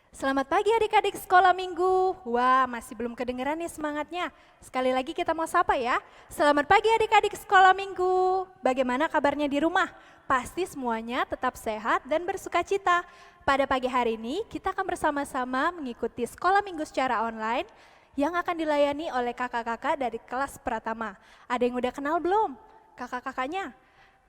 Selamat pagi adik-adik sekolah minggu. Wah, masih belum kedengeran nih semangatnya. Sekali lagi kita mau sapa ya. Selamat pagi adik-adik sekolah minggu. Bagaimana kabarnya di rumah? Pasti semuanya tetap sehat dan bersuka cita. Pada pagi hari ini kita akan bersama-sama mengikuti sekolah minggu secara online yang akan dilayani oleh kakak-kakak dari kelas Pratama. Ada yang udah kenal belum? Kakak-kakaknya?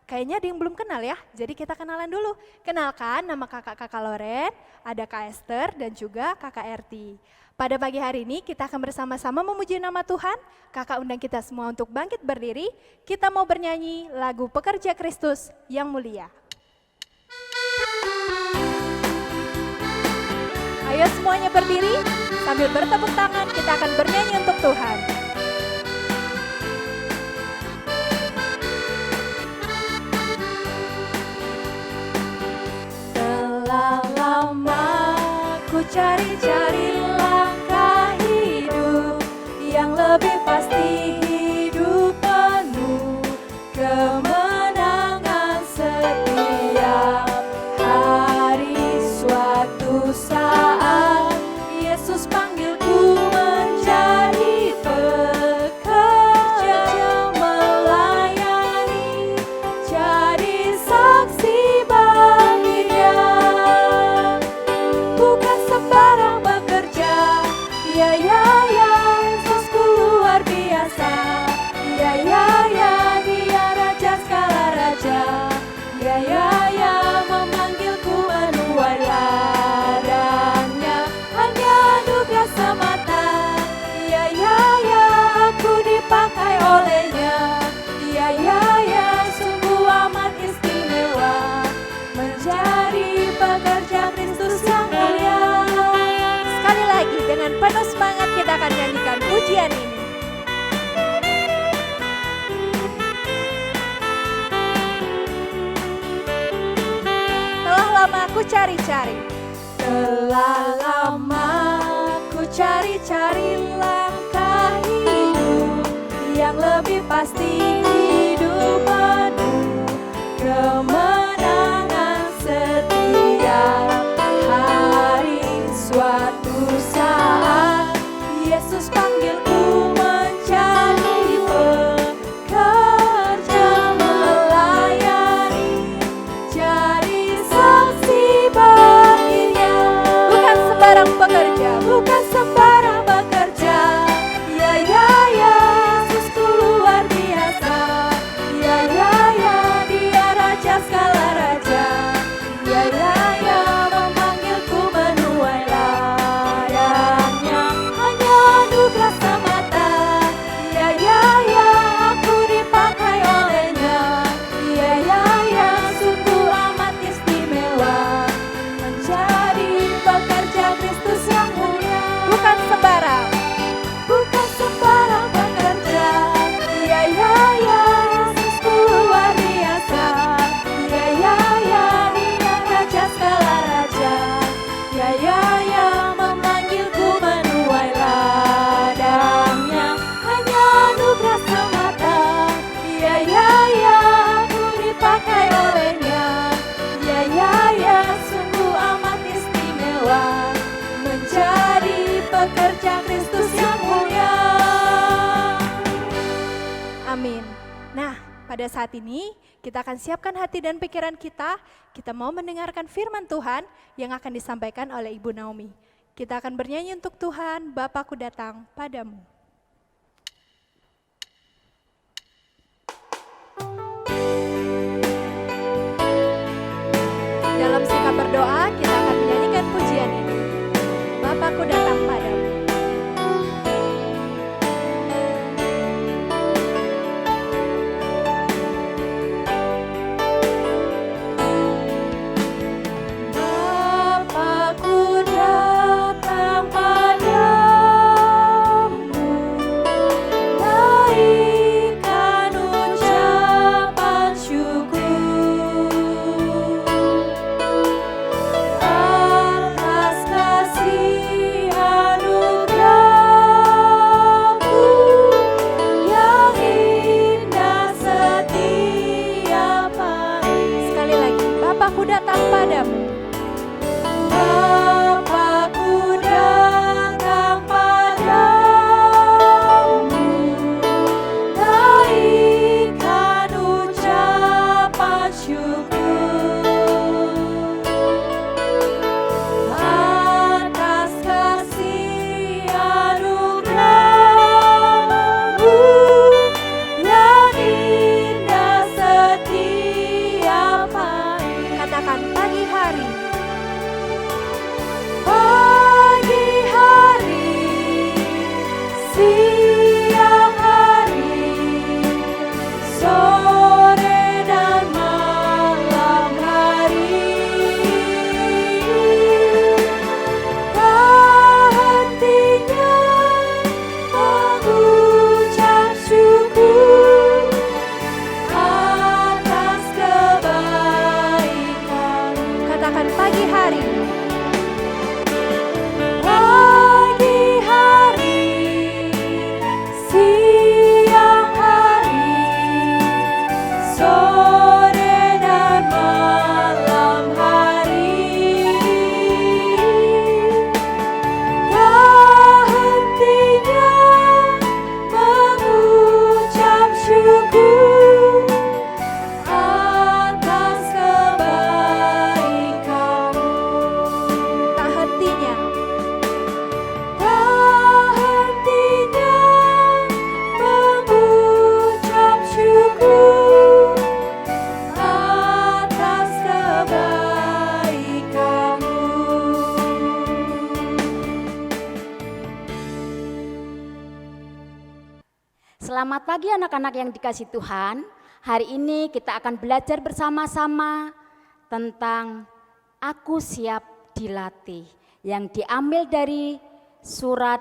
Kayaknya ada yang belum kenal ya, jadi kita kenalan dulu. Kenalkan, nama kakak-kakak Loren, ada Kak Esther dan juga kakak Erti. Pada pagi hari ini kita akan bersama-sama memuji nama Tuhan. Kakak undang kita semua untuk bangkit berdiri. Kita mau bernyanyi lagu Pekerja Kristus yang Mulia. Ayo semuanya berdiri, sambil bertepuk tangan kita akan bernyanyi untuk Tuhan. Telah lama ku cari-cari langkah hidup yang lebih pasti, hidup penuh kemenangan setiap hari. Suatu saat Yesus panggilku menjadi pekerja, melayani, jadi saksi baginya. Bukan sembarang bekerja, ya ya ya, Yesusku luar biasa. Ya ya ya, Dia Raja segala raja. Ya ya ya, memanggilku menuai ladangnya, hanya anugerah semata. Ya ya ya, aku dipakai olehnya. Ya ya ya, sungguh amat istimewa menjadi pekerja Kristus yang mulia. Sekali lagi dengan penuh semangat kita akan nyanyikan pujian ini. Telah lama ku cari-cari, telah lama ku cari-cari langkah hidup yang lebih pasti, hidup penuh kemenangan setiap hari. Suatu saat Yesus panggilku menjadi pekerja, melayani, jadi saksi baginya. Bukan sembarang pekerja, bukan sembarang bekerja. Ya ya ya, Yesusku luar biasa. Ya ya ya, Dia Raja segala raja. Ya ya ya, memanggilku menuai ladangnya, hanya anugerah semata. Ya ya ya, aku dipakai olehnya. Ya ya ya, sungguh amat istimewa menjadi pekerja Kristus yang mulia. Bukan sembarang, bukan sembarang bekerja. Ya ya ya, Yesusku luar biasa. Ya ya ya, Dia Raja segala raja. Ya ya ya, memanggilku menuai ladangnya, hanya anugerah semata. Ya ya ya, aku dipakai olehnya. Ya ya ya, sungguh amat istimewa menjadi pekerja Kristus yang mulia. Amin. Nah, pada saat ini kita akan siapkan hati dan pikiran kita. Kita mau mendengarkan firman Tuhan yang akan disampaikan oleh Ibu Naomi. Kita akan bernyanyi untuk Tuhan, Bapakku datang padamu. Dalam sikap berdoa, kita akan menyanyikan pujian ini. Bapakku datang padamu. Bapakku datang padamu, Selamat pagi anak-anak yang dikasihi Tuhan. Hari ini kita akan belajar bersama-sama tentang Aku Siap Dilatih yang diambil dari surat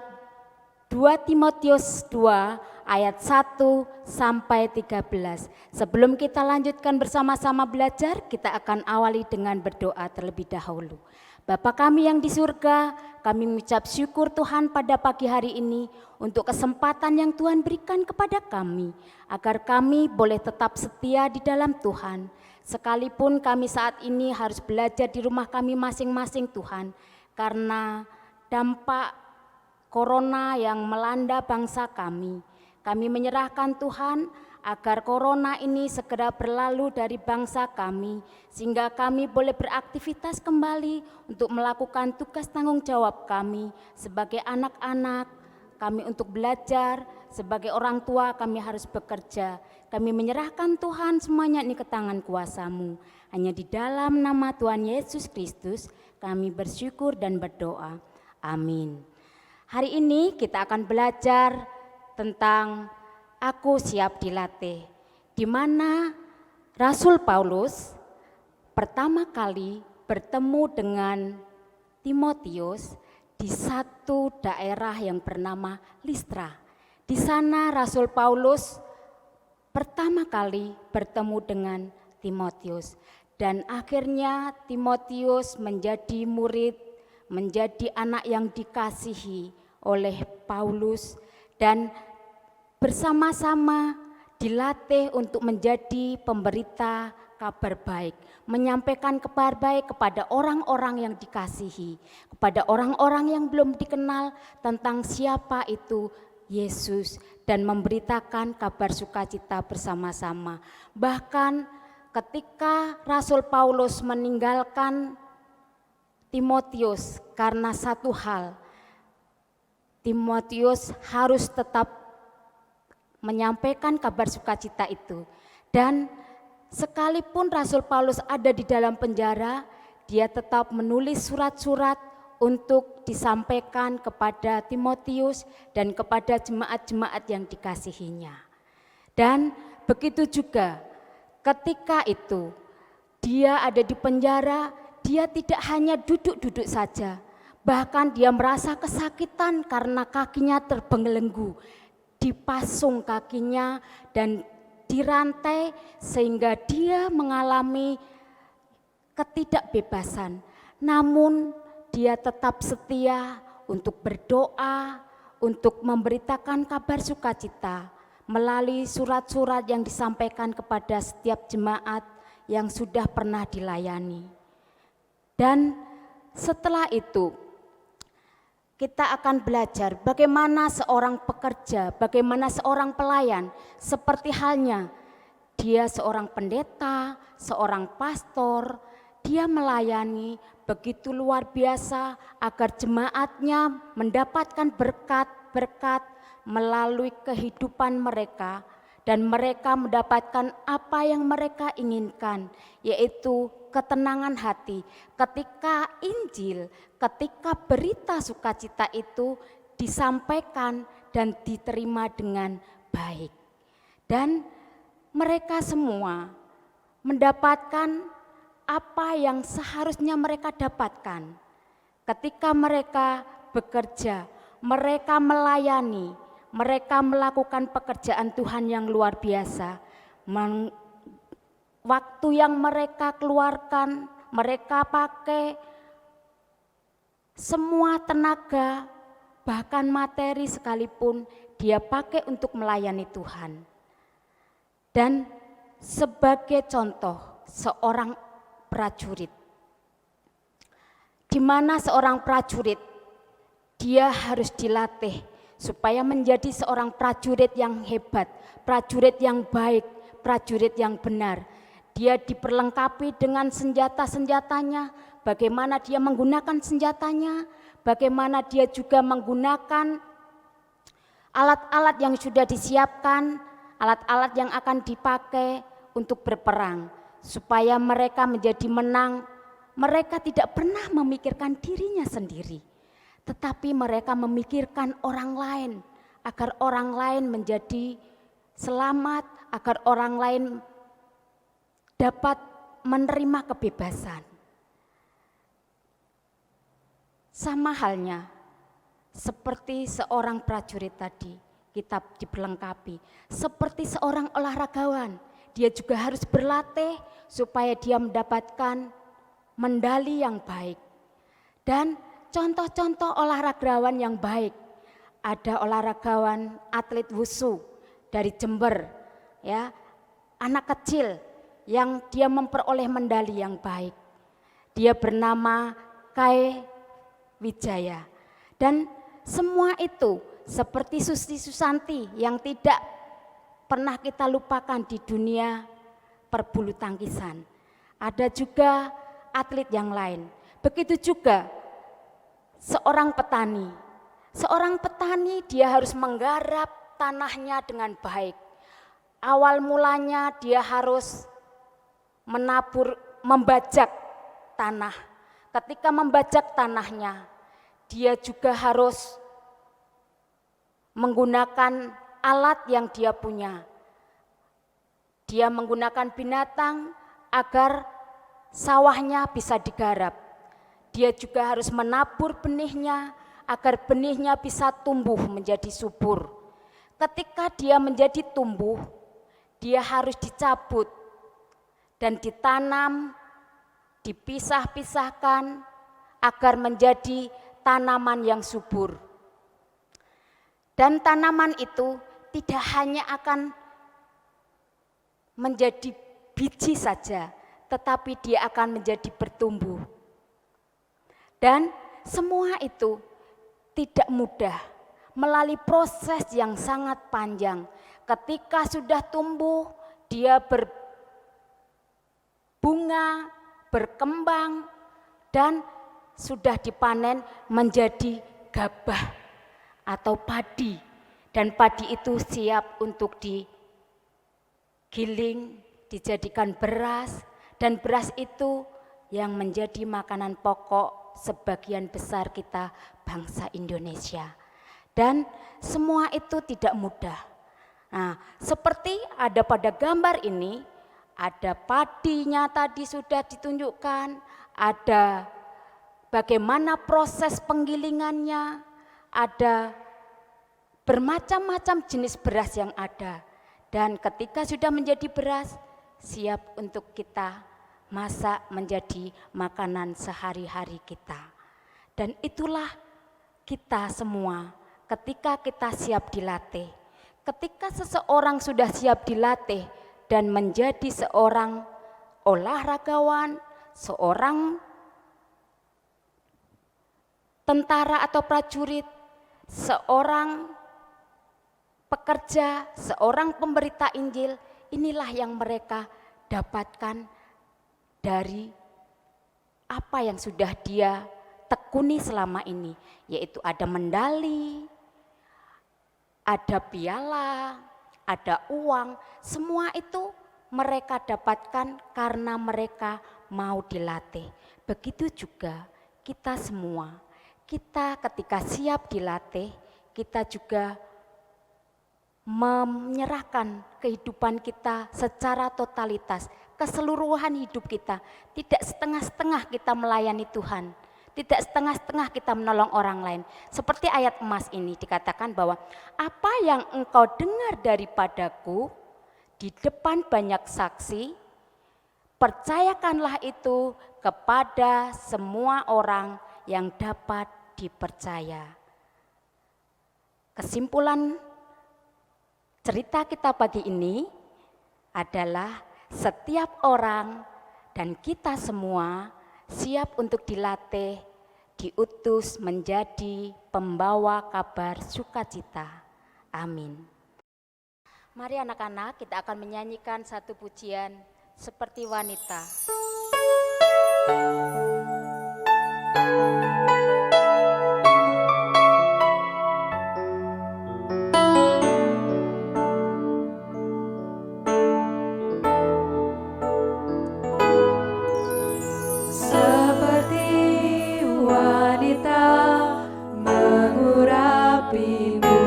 2 Timotius 2 ayat 1 sampai 13. Sebelum kita lanjutkan bersama-sama belajar, kita akan awali dengan berdoa terlebih dahulu. Bapa kami yang di surga, kami mengucap syukur Tuhan pada pagi hari ini untuk kesempatan yang Tuhan berikan kepada kami, agar kami boleh tetap setia di dalam Tuhan. Sekalipun kami saat ini harus belajar di rumah kami masing-masing Tuhan, karena dampak corona yang melanda bangsa kami. Kami menyerahkan Tuhan agar corona ini segera berlalu dari bangsa kami, sehingga kami boleh beraktivitas kembali untuk melakukan tugas tanggung jawab kami sebagai anak-anak, kami untuk belajar, sebagai orang tua kami harus bekerja. Kami menyerahkan Tuhan semuanya ini ke tangan kuasa-Mu. Hanya di dalam nama Tuhan Yesus Kristus kami bersyukur dan berdoa. Amin. Hari ini kita akan belajar tentang Aku Siap Dilatih, di mana Rasul Paulus pertama kali bertemu dengan Timotius di satu daerah yang bernama Listra. Di sana Rasul Paulus pertama kali bertemu dengan Timotius, dan akhirnya Timotius menjadi murid, menjadi anak yang dikasihi oleh Paulus, dan bersama-sama dilatih untuk menjadi pemberita kabar baik, menyampaikan kabar baik kepada orang-orang yang dikasihi, kepada orang-orang yang belum dikenal tentang siapa itu Yesus, dan memberitakan kabar sukacita bersama-sama. Bahkan ketika Rasul Paulus meninggalkan Timotius karena satu hal, Timotius harus tetap menyampaikan kabar sukacita itu. Dan sekalipun Rasul Paulus ada di dalam penjara, dia tetap menulis surat-surat untuk disampaikan kepada Timotius dan kepada jemaat-jemaat yang dikasihinya. Dan begitu juga ketika itu dia ada di penjara, dia tidak hanya duduk-duduk saja, bahkan dia merasa kesakitan karena kakinya terbelenggu, dipasung kakinya dan dirantai sehingga dia mengalami ketidakbebasan. Namun dia tetap setia untuk berdoa, untuk memberitakan kabar sukacita melalui surat-surat yang disampaikan kepada setiap jemaat yang sudah pernah dilayani. Dan setelah itu kita akan belajar bagaimana seorang pekerja, bagaimana seorang pelayan, seperti halnya dia seorang pendeta, seorang pastor, dia melayani begitu luar biasa agar jemaatnya mendapatkan berkat-berkat melalui kehidupan mereka, dan mereka mendapatkan apa yang mereka inginkan, yaitu ketenangan hati ketika Injil, ketika berita sukacita itu disampaikan dan diterima dengan baik. Dan mereka semua mendapatkan apa yang seharusnya mereka dapatkan. Ketika mereka bekerja, mereka melayani, mereka melakukan pekerjaan Tuhan yang luar biasa. Waktu yang mereka keluarkan, mereka pakai semua tenaga, bahkan materi sekalipun dia pakai untuk melayani Tuhan. Dan sebagai contoh seorang prajurit, di mana seorang prajurit dia harus dilatih supaya menjadi seorang prajurit yang hebat, prajurit yang baik, prajurit yang benar. Dia diperlengkapi dengan senjata-senjatanya, bagaimana dia menggunakan senjatanya, bagaimana dia juga menggunakan alat-alat yang sudah disiapkan, alat-alat yang akan dipakai untuk berperang, supaya mereka menjadi menang. Mereka tidak pernah memikirkan dirinya sendiri, tetapi mereka memikirkan orang lain, agar orang lain menjadi selamat, agar orang lain dapat menerima kebebasan. Sama halnya seperti seorang prajurit tadi, kita diperlengkapi. Seperti seorang olahragawan, dia juga harus berlatih supaya dia mendapatkan medali yang baik. Dan contoh-contoh olahragawan yang baik, ada olahragawan atlet wushu dari Jember, ya, anak kecil yang dia memperoleh medali yang baik. Dia bernama Kai Wijaya. Dan semua itu seperti Susi Susanti yang tidak pernah kita lupakan di dunia perbulu tangkisan. Ada juga atlet yang lain. Begitu juga seorang petani. Seorang petani dia harus menggarap tanahnya dengan baik. Awal mulanya dia harus membajak tanah. Ketika membajak tanahnya, dia juga harus menggunakan alat yang dia punya. Dia menggunakan binatang agar sawahnya bisa digarap. Dia juga harus menabur benihnya agar benihnya bisa tumbuh menjadi subur. Ketika dia menjadi tumbuh, dia harus dicabut dan ditanam, dipisah-pisahkan agar menjadi tanaman yang subur. Dan tanaman itu tidak hanya akan menjadi biji saja, tetapi dia akan menjadi bertumbuh. Dan semua itu tidak mudah, melalui proses yang sangat panjang. Ketika sudah tumbuh, dia berbunga, berkembang, dan sudah dipanen menjadi gabah atau padi. Dan padi itu siap untuk digiling, dijadikan beras, dan beras itu yang menjadi makanan pokok sebagian besar kita bangsa Indonesia. Dan semua itu tidak mudah. Nah, seperti ada pada gambar ini, ada padinya tadi sudah ditunjukkan, ada bagaimana proses penggilingannya, ada bermacam-macam jenis beras yang ada. Dan ketika sudah menjadi beras, siap untuk kita masak menjadi makanan sehari-hari kita. Dan itulah kita semua ketika kita siap dilatih. Ketika seseorang sudah siap dilatih dan menjadi seorang olahragawan, seorang tentara atau prajurit, seorang pekerja, seorang pemberita Injil, inilah yang mereka dapatkan dari apa yang sudah dia tekuni selama ini, yaitu ada medali, ada piala, ada uang, semua itu mereka dapatkan karena mereka mau dilatih. Begitu juga kita semua, kita ketika siap dilatih, kita juga menyerahkan kehidupan kita secara totalitas, keseluruhan hidup kita, tidak setengah-setengah kita melayani Tuhan. Tidak setengah-setengah kita menolong orang lain. Seperti ayat emas ini dikatakan bahwa apa yang engkau dengar daripadaku di depan banyak saksi, percayakanlah itu kepada semua orang yang dapat dipercaya. Kesimpulan cerita kita pagi ini adalah setiap orang dan kita semua siap untuk dilatih, diutus menjadi pembawa kabar sukacita. Amin. Mari anak-anak, kita akan menyanyikan satu pujian seperti wanita. Mengurapimu,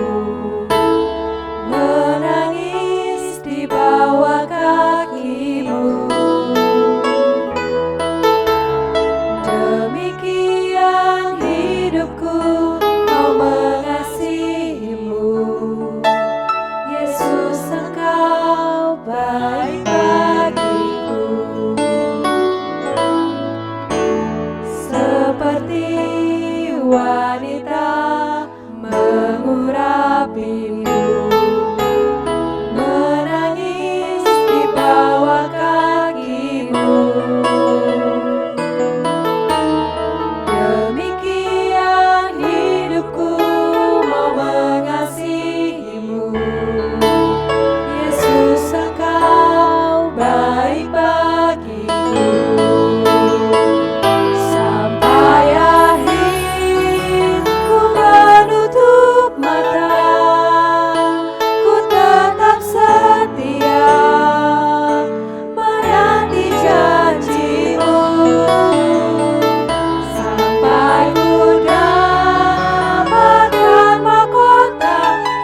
menangis wanita mengurapimu, menangis di bawah kakimu. Demikian hidupku mau mengasihimu, Yesus Engkau baik bagiku. Sampai akhir ku menutup mata, ku tetap setia menanti janjimu. Sampai ku dapatkan mahkota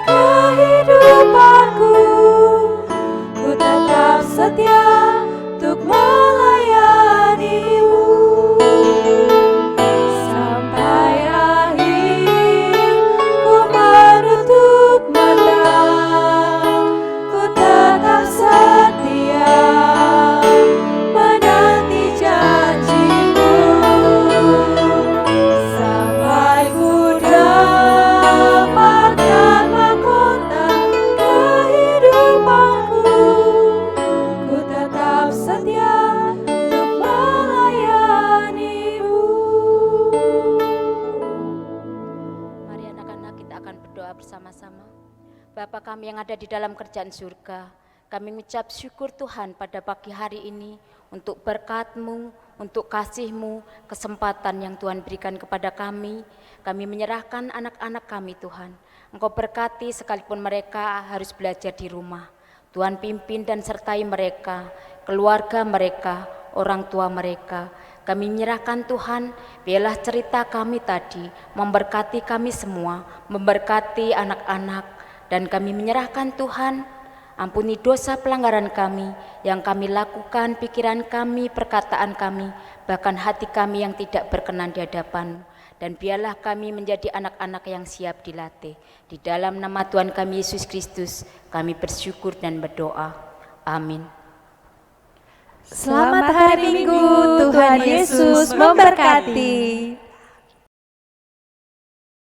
kehidupanku, ku tetap setia untuk melayanimu. Sampai akhir ku menutup mata, ku tetap setia menanti janjimu. Sampai ku dapatkan mahkota kehidupanku, ku tetap setia untuk melayanimu. Mari anak-anak kita akan berdoa bersama-sama. Bapa kami yang ada di dalam kerajaan surga, kami mengucap syukur Tuhan pada pagi hari ini untuk berkat-Mu, untuk kasih-Mu, kesempatan yang Tuhan berikan kepada kami. Kami menyerahkan anak-anak kami Tuhan. Engkau berkati sekalipun mereka harus belajar di rumah. Tuhan pimpin dan sertai mereka, keluarga mereka, orang tua mereka. Kami menyerahkan Tuhan, biarlah cerita kami tadi memberkati kami semua, memberkati anak-anak. Dan kami menyerahkan Tuhan, ampuni dosa pelanggaran kami yang kami lakukan, pikiran kami, perkataan kami, bahkan hati kami yang tidak berkenan di hadapan-Mu. Dan biarlah kami menjadi anak-anak yang siap dilatih. Di dalam nama Tuhan kami Yesus Kristus, kami bersyukur dan berdoa. Amin. Selamat hari Minggu, Tuhan Yesus memberkati.